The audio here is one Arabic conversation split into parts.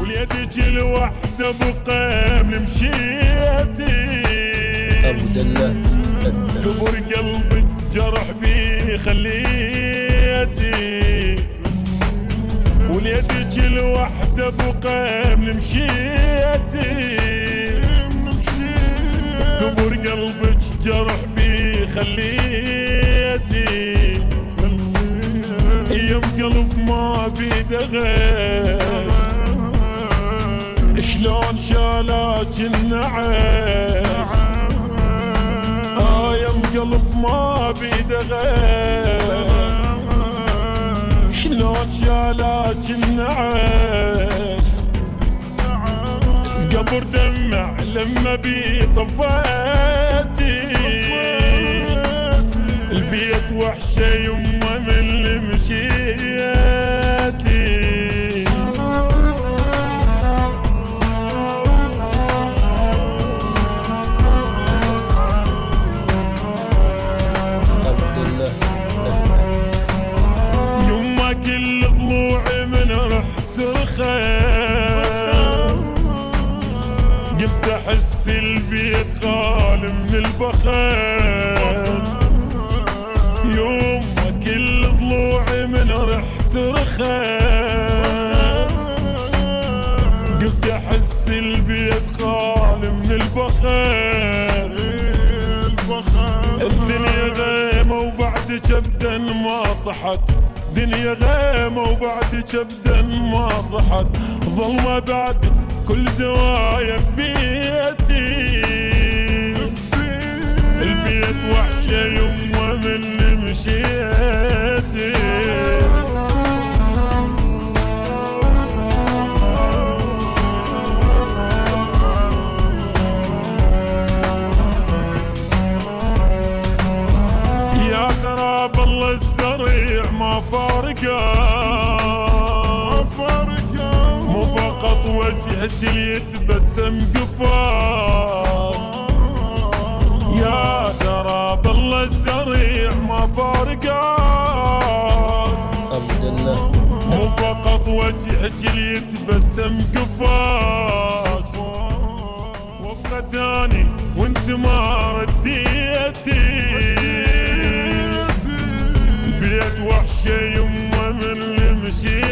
وليدك الوحدة بقام مشيتي أبو دلة قبر قلبك جرح بي خليتي وليدك الوحدة بقام مشيتي قبر قلبك جرح بي خليتي ايام قلب ما بيده غير شلون شالك النعاس ايام قلب ما بيده غير شلون شالك النعاس القبر دمع لما بي طبيتي البيت وحشة يمه من اللي مشيتي يما كل ضلوعي من رحت رخام قمت احس البيت خالي من البخام يما كل ضلوعي من رحت رخام قمت احس البيت خالي من البخام الدنيا غيمة وبعدك ابدا ما صحت دنيا غيمة وبعدك ابدا ما صحت ظلمة بعد كل زوايا ببيتي البيت وحشة يمه من اللي مشيتي يا قراب الله الزريع ما فارقه مو فقط وجهك اللي يتبسم قفاش يا قراب الله الزريع ما فارقه مو فقط وجهك اللي يتبسم قفاش وابقى تاني وانت ما رديتي بيت وحشة يمه من اللي مشيتي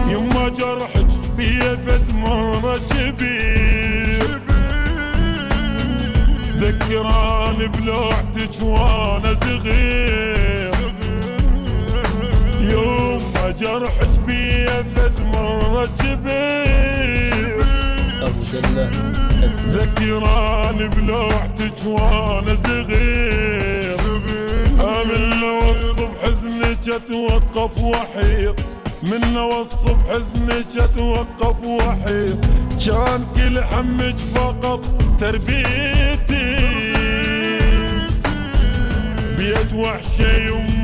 يما جرحك بيفت مرة كبير ذكراني بلوعتك وانا صغير يما جرحك بيفت مرة كبير ذكراني بلوعتك وانا صغير من لو الصبح حزنك اتوقف وحيد من لو الصبح حزنك اتوقف وحيد كان كل همك فقط تربيتي بيت وحشة يما